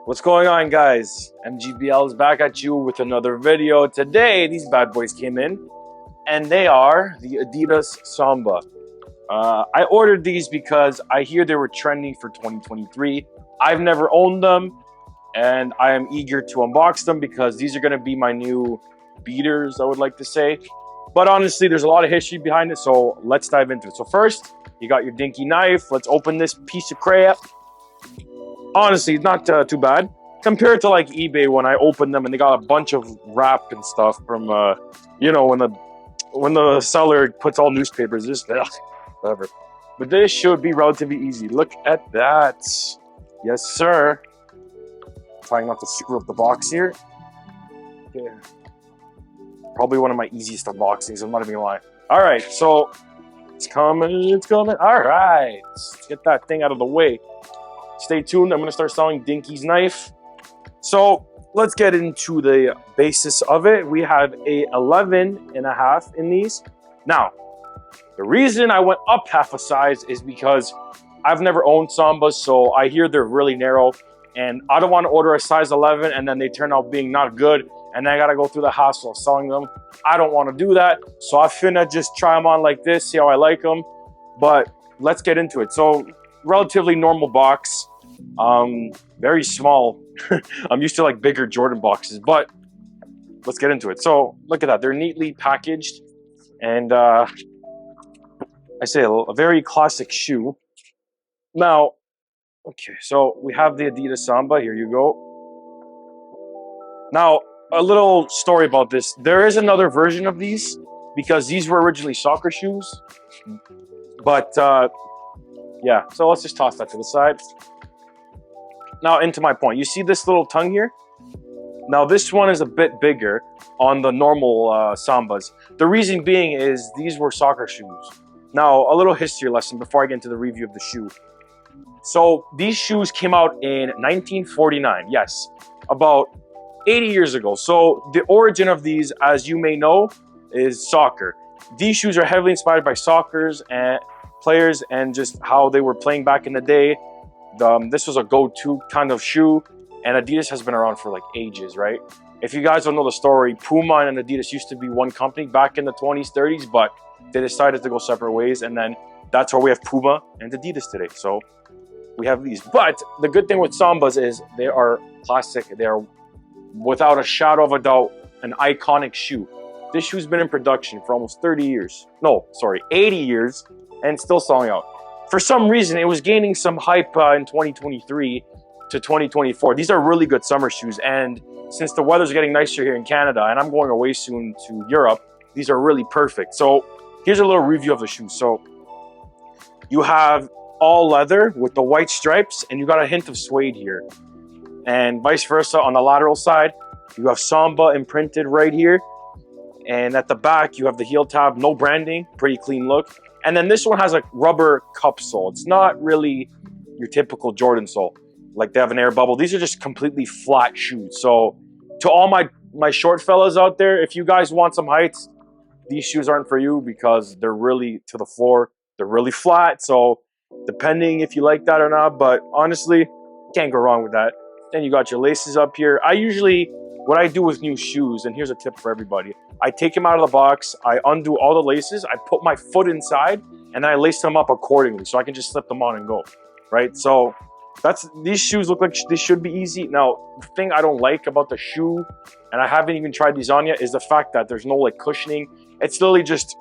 What's going on, guys? MGBL is back at you with another video. Today, these bad boys came in, and they are the Adidas Samba. I ordered these because I hear they were trending for 2023. I've never owned them, and I am eager to unbox them because these are going to be my new beaters, I would like to say. But honestly, there's a lot of history behind it, so let's dive into it. So first, you got your dinky knife. Let's open this piece of crap. Honestly, not too bad compared to like eBay when I opened them and they got a bunch of wrap and stuff from you know, when the seller puts all newspapers, just whatever. But this should be relatively easy. Look at that. Yes, sir. Trying not to screw up the box here. Okay. Probably one of my easiest unboxings, I'm not even gonna lie. All right, so it's coming, it's coming. All right, let's get that thing out of the way. Stay tuned, I'm gonna start selling Dinky's knife. So let's get into the basis of it. We have a 11.5 in these. Now, the reason I went up half a size is because I've never owned Sambas, so I hear they're really narrow, and I don't want to order a size 11 and then they turn out being not good, and then I gotta go through the hassle of selling them. I don't want to do that, so I finna just try them on like this, see how I like them. But let's get into it. So relatively normal box, very small. I'm used to like bigger Jordan boxes, but let's get into it. So look at that, they're neatly packaged, and I say a very classic shoe. Now, okay, so we have the Adidas Samba, here you go. Now, a little story about this. There is another version of these because these were originally soccer shoes, but yeah, so let's just toss that to the side. Now into my point, you see this little tongue here? Now this one is a bit bigger on the normal Sambas. The reason being is these were soccer shoes. Now a little history lesson before I get into the review of the shoe. So these shoes came out in 1949, yes, about 80 years ago. So the origin of these, as you may know, is soccer. These shoes are heavily inspired by soccer's and players and just how they were playing back in the day. This was a go-to kind of shoe, and Adidas has been around for like ages, right? If you guys don't know the story, Puma and Adidas used to be one company back in the 20s, 30s, but they decided to go separate ways, and then that's why we have Puma and Adidas today. So we have these. But the good thing with Sambas is they are classic. They are, without a shadow of a doubt, an iconic shoe. This shoe's been in production for almost 30 years. No, sorry, 80 years, and still selling out. For some reason, it was gaining some hype in 2023 to 2024. These are really good summer shoes, and since the weather's getting nicer here in Canada, and I'm going away soon to Europe, these are really perfect. So here's a little review of the shoes. So you have all leather with the white stripes, and you got a hint of suede here. And vice versa on the lateral side, you have Samba imprinted right here. And at the back, you have the heel tab, no branding, pretty clean look. And then this one has a rubber cup sole. It's not really your typical Jordan sole. Like they have an air bubble. These are just completely flat shoes. So to all my short fellas out there, if you guys want some heights, these shoes aren't for you because they're really to the floor. They're really flat. So depending if you like that or not, but honestly, can't go wrong with that. Then you got your laces up here. What I do with new shoes, and here's a tip for everybody. I take them out of the box, I undo all the laces, I put my foot inside, and then I lace them up accordingly so I can just slip them on and go, right? So these shoes look like they should be easy. Now, the thing I don't like about the shoe, and I haven't even tried these on yet, is the fact that there's no like cushioning. It's literally just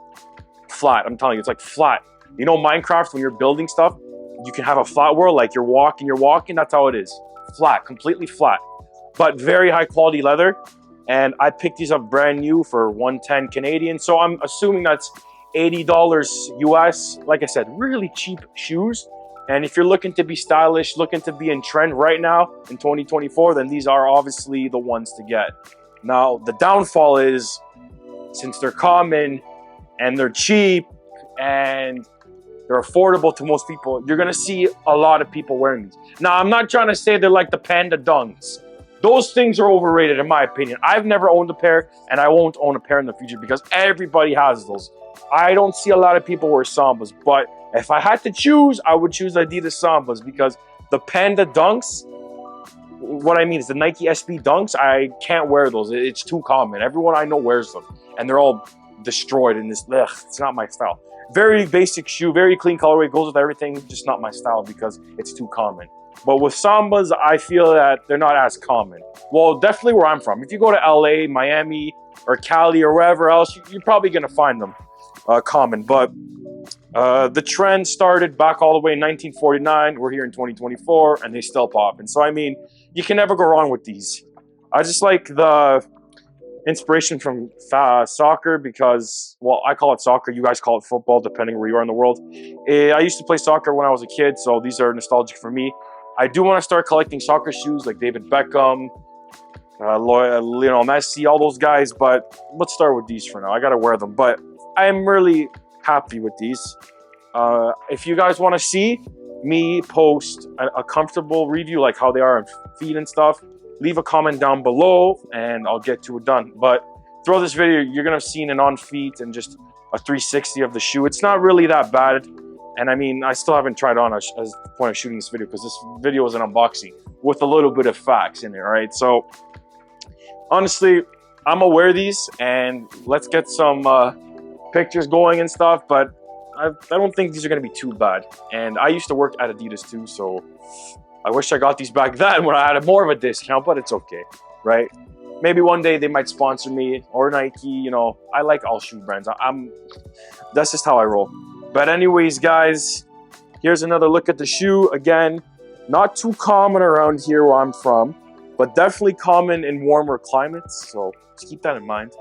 flat. I'm telling you, it's like flat. You know, Minecraft, when you're building stuff, you can have a flat world, like you're walking, that's how it is. Flat, completely flat, but very high quality leather. And I picked these up brand new for 110 Canadian. So I'm assuming that's $80 US. Like I said, really cheap shoes. And if you're looking to be stylish, looking to be in trend right now in 2024, then these are obviously the ones to get. Now, the downfall is, since they're common and they're cheap and they're affordable to most people, you're gonna see a lot of people wearing these. Now, I'm not trying to say they're like the Panda Dunks. Those things are overrated in my opinion. I've never owned a pair, and I won't own a pair in the future because everybody has those. I don't see a lot of people wear Sambas, but if I had to choose, I would choose Adidas Sambas because the Panda Dunks, what I mean is the Nike SB Dunks, I can't wear those. It's too common. Everyone I know wears them, and they're all destroyed in this. Ugh, it's not my style. Very basic shoe, very clean colorway, goes with everything, just not my style because it's too common. But with Sambas, I feel that they're not as common. Well, definitely where I'm from. If you go to LA, Miami, or Cali, or wherever else, you're probably gonna find them common. But the trend started back all the way in 1949. We're here in 2024, and they still pop. And so, I mean, you can never go wrong with these. I just like the inspiration from soccer because, well, I call it soccer. You guys call it football, depending where you are in the world. I used to play soccer when I was a kid, so these are nostalgic for me. I do want to start collecting soccer shoes like David Beckham, Lionel Messi, all those guys, but let's start with these for now. I got to wear them, but I am really happy with these. If you guys want to see me post a comfortable review, like how they are on feet and stuff, leave a comment down below and I'll get to it done. But throughout this video, you're going to have seen an on feet and just a 360 of the shoe. It's not really that bad. And I mean, I still haven't tried on as the point of shooting this video because this video is an unboxing with a little bit of facts in it, all right? So honestly, I'm gonna wear these and let's get some pictures going and stuff, but I don't think these are gonna be too bad. And I used to work at Adidas too, so I wish I got these back then when I had more of a discount, but it's okay, right? Maybe one day they might sponsor me or Nike, you know. I like all shoe brands. That's just how I roll. But anyways, guys, here's another look at the shoe. Again, not too common around here where I'm from, but definitely common in warmer climates. So just keep that in mind.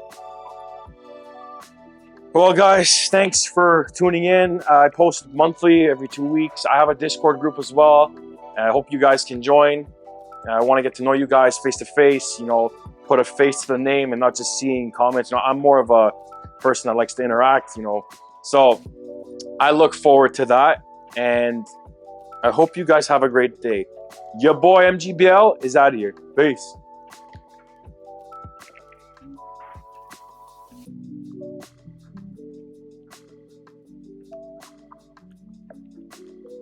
Well, guys, thanks for tuning in. I post monthly, every 2 weeks. I have a Discord group as well. I hope you guys can join. I want to get to know you guys face to face, you know, put a face to the name and not just seeing comments. You know, I'm more of a person that likes to interact, you know. So I look forward to that, and I hope you guys have a great day. Your boy MGBL is out of here. Peace.